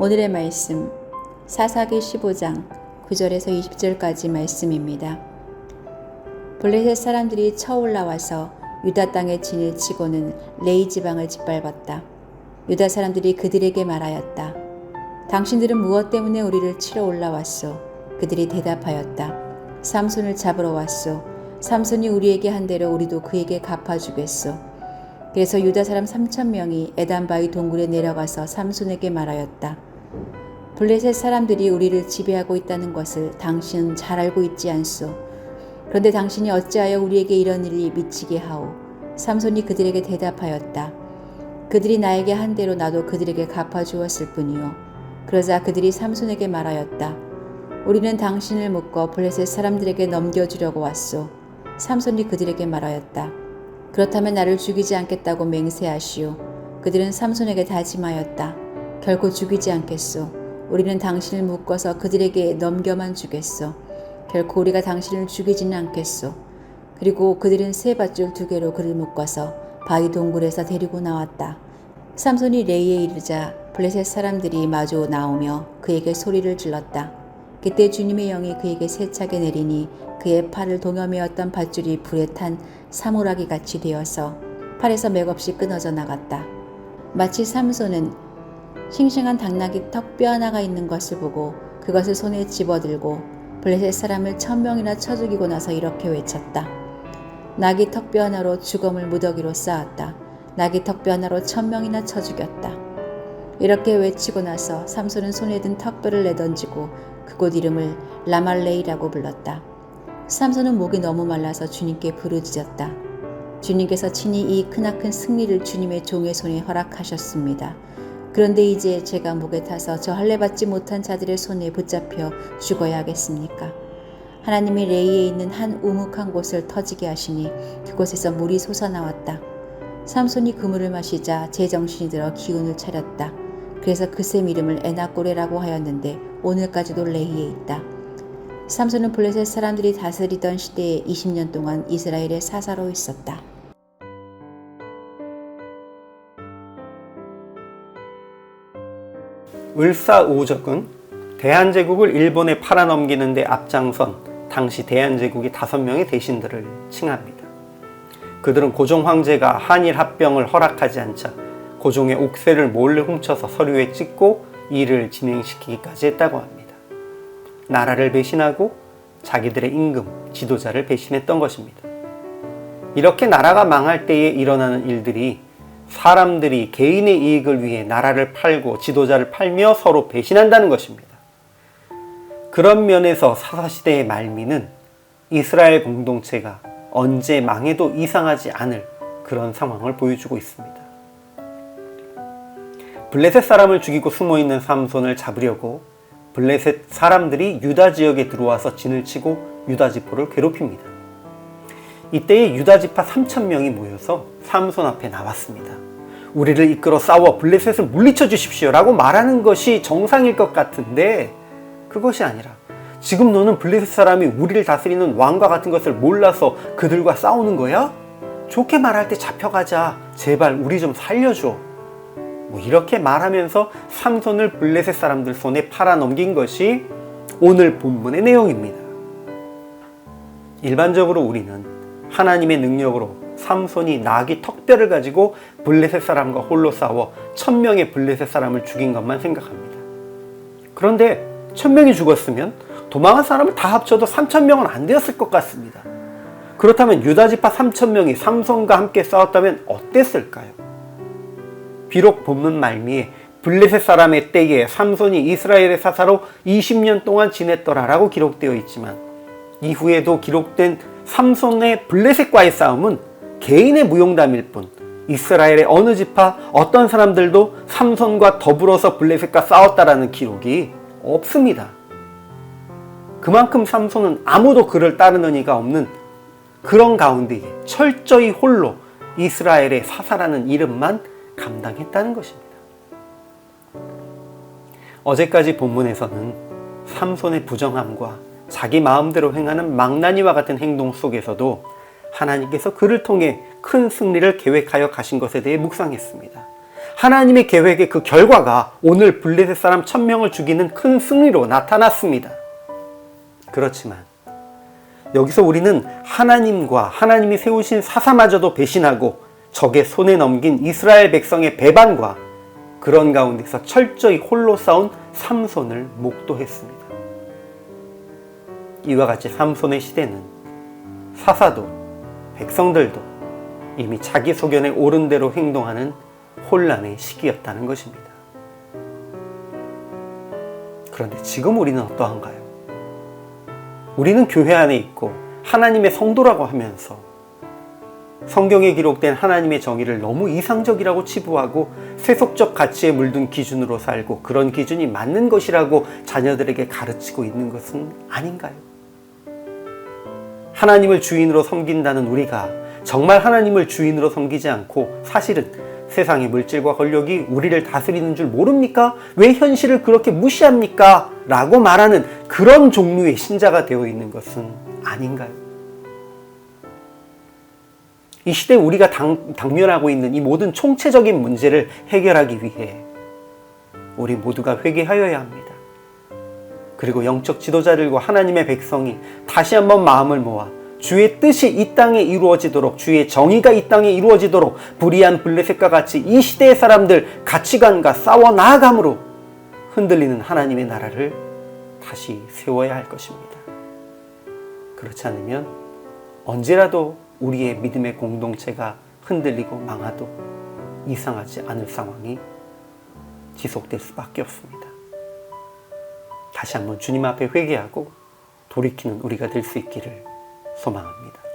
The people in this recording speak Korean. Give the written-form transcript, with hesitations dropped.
오늘의 말씀 사사기 15장 9절에서 20절까지 말씀입니다. 블레셋 사람들이 쳐올라와서 유다 땅에 진을 치고는 레이 지방을 짓밟았다. 유다 사람들이 그들에게 말하였다. 당신들은 무엇 때문에 우리를 치러 올라왔소? 그들이 대답하였다. 삼손을 잡으러 왔소. 삼손이 우리에게 한 대로 우리도 그에게 갚아주겠소. 그래서 유다 사람 3,000명이 에단바위 동굴에 내려가서 삼손에게 말하였다. 블레셋 사람들이 우리를 지배하고 있다는 것을 당신은 잘 알고 있지 않소. 그런데 당신이 어찌하여 우리에게 이런 일이 미치게 하오? 삼손이 그들에게 대답하였다. 그들이 나에게 한 대로 나도 그들에게 갚아주었을 뿐이요. 그러자 그들이 삼손에게 말하였다. 우리는 당신을 묶어 블레셋 사람들에게 넘겨주려고 왔소. 삼손이 그들에게 말하였다. 그렇다면 나를 죽이지 않겠다고 맹세하시오. 그들은 삼손에게 다짐하였다. 결코 죽이지 않겠소. 우리는 당신을 묶어서 그들에게 넘겨만 주겠소. 결코 우리가 당신을 죽이지는 않겠소. 그리고 그들은 새 밧줄 2개로 그를 묶어서 바위 동굴에서 데리고 나왔다. 삼손이 레이에 이르자 블레셋 사람들이 마주 나오며 그에게 소리를 질렀다. 그때 주님의 영이 그에게 세차게 내리니 그의 팔을 동여매었던 밧줄이 불에 탄 사물하기 같이 되어서 팔에서 맥없이 끊어져 나갔다. 마치 삼손은 싱싱한 당나귀 턱뼈 하나가 있는 것을 보고 그것을 손에 집어들고 블레셋 사람을 1,000명이나 쳐 죽이고 나서 이렇게 외쳤다. 나귀 턱뼈 하나로 죽음을 무더기로 쌓았다. 나귀 턱뼈 하나로 1,000명이나 쳐 죽였다. 이렇게 외치고 나서 삼손은 손에 든 턱뼈를 내던지고 그곳 이름을 라말레이라고 불렀다. 삼손은 목이 너무 말라서 주님께 부르짖었다. 주님께서 친히 이 크나큰 승리를 주님의 종의 손에 허락하셨습니다. 그런데 이제 제가 목에 타서 저 할례받지 못한 자들의 손에 붙잡혀 죽어야 하겠습니까? 하나님이 레이에 있는 한 우묵한 곳을 터지게 하시니 그곳에서 물이 솟아나왔다. 삼손이 그 물을 마시자 제정신이 들어 기운을 차렸다. 그래서 그 샘 이름을 에나꼬레라고 하였는데 오늘까지도 레이에 있다. 삼손은 블레셋 사람들이 다스리던 시대에 20년 동안 이스라엘의 사사로 있었다. 을사오적은 대한제국을 일본에 팔아넘기는 데 앞장선 당시 대한제국의 5명의 대신들을 칭합니다. 그들은 고종 황제가 한일 합병을 허락하지 않자 고종의 옥새를 몰래 훔쳐서 서류에 찍고 일을 진행시키기까지 했다고 합니다. 나라를 배신하고 자기들의 임금, 지도자를 배신했던 것입니다. 이렇게 나라가 망할 때에 일어나는 일들이 사람들이 개인의 이익을 위해 나라를 팔고 지도자를 팔며 서로 배신한다는 것입니다. 그런 면에서 사사시대의 말미는 이스라엘 공동체가 언제 망해도 이상하지 않을 그런 상황을 보여주고 있습니다. 블레셋 사람을 죽이고 숨어있는 삼손을 잡으려고 블레셋 사람들이 유다 지역에 들어와서 진을 치고 유다 지파를 괴롭힙니다. 이때에 유다 지파 3,000명이 모여서 삼손 앞에 나왔습니다. 우리를 이끌어 싸워 블레셋을 물리쳐 주십시오 라고 말하는 것이 정상일 것 같은데 그것이 아니라 지금 너는 블레셋 사람이 우리를 다스리는 왕과 같은 것을 몰라서 그들과 싸우는 거야? 좋게 말할 때 잡혀가자. 제발 우리 좀 살려줘. 이렇게 말하면서 삼손을 블레셋 사람들 손에 팔아넘긴 것이 오늘 본문의 내용입니다. 일반적으로 우리는 하나님의 능력으로 삼손이 나귀 턱뼈를 가지고 블레셋 사람과 홀로 싸워 1,000명의 블레셋 사람을 죽인 것만 생각합니다. 그런데 1,000명이 죽었으면 도망한 사람을 다 합쳐도 3,000명은 안 되었을 것 같습니다. 그렇다면 유다지파 3,000명이 삼손과 함께 싸웠다면 어땠을까요? 비록 본문 말미에 블레셋 사람의 때에 삼손이 이스라엘의 사사로 20년 동안 지냈더라라고 기록되어 있지만 이후에도 기록된 삼손의 블레셋과의 싸움은 개인의 무용담일 뿐 이스라엘의 어느 지파 어떤 사람들도 삼손과 더불어서 블레셋과 싸웠다라는 기록이 없습니다. 그만큼 삼손은 아무도 그를 따르는 이가 없는 그런 가운데에 철저히 홀로 이스라엘의 사사라는 이름만 감당했다는 것입니다. 어제까지 본문에서는 삼손의 부정함과 자기 마음대로 행하는 망나니와 같은 행동 속에서도 하나님께서 그를 통해 큰 승리를 계획하여 가신 것에 대해 묵상했습니다. 하나님의 계획의 그 결과가 오늘 블레셋 사람 1000명을 죽이는 큰 승리로 나타났습니다. 그렇지만 여기서 우리는 하나님과 하나님이 세우신 사사마저도 배신하고 적의 손에 넘긴 이스라엘 백성의 배반과 그런 가운데서 철저히 홀로 싸운 삼손을 목도했습니다. 이와 같이 삼손의 시대는 사사도 백성들도 이미 자기 소견에 옳은 대로 행동하는 혼란의 시기였다는 것입니다. 그런데 지금 우리는 어떠한가요? 우리는 교회 안에 있고 하나님의 성도라고 하면서 성경에 기록된 하나님의 정의를 너무 이상적이라고 치부하고 세속적 가치에 물든 기준으로 살고 그런 기준이 맞는 것이라고 자녀들에게 가르치고 있는 것은 아닌가요? 하나님을 주인으로 섬긴다는 우리가 정말 하나님을 주인으로 섬기지 않고 사실은 세상의 물질과 권력이 우리를 다스리는 줄 모릅니까? 왜 현실을 그렇게 무시합니까? 라고 말하는 그런 종류의 신자가 되어 있는 것은 아닌가요? 이 시대에 우리가 당면하고 있는 이 모든 총체적인 문제를 해결하기 위해 우리 모두가 회개하여야 합니다. 그리고 영적 지도자들과 하나님의 백성이 다시 한번 마음을 모아 주의 뜻이 이 땅에 이루어지도록, 주의 정의가 이 땅에 이루어지도록 불의한 블레셋과 같이 이 시대의 사람들 가치관과 싸워 나아감으로 흔들리는 하나님의 나라를 다시 세워야 할 것입니다. 그렇지 않으면 언제라도 우리의 믿음의 공동체가 흔들리고 망하도 이상하지 않을 상황이 지속될 수밖에 없습니다. 다시 한번 주님 앞에 회개하고 돌이키는 우리가 될 수 있기를 소망합니다.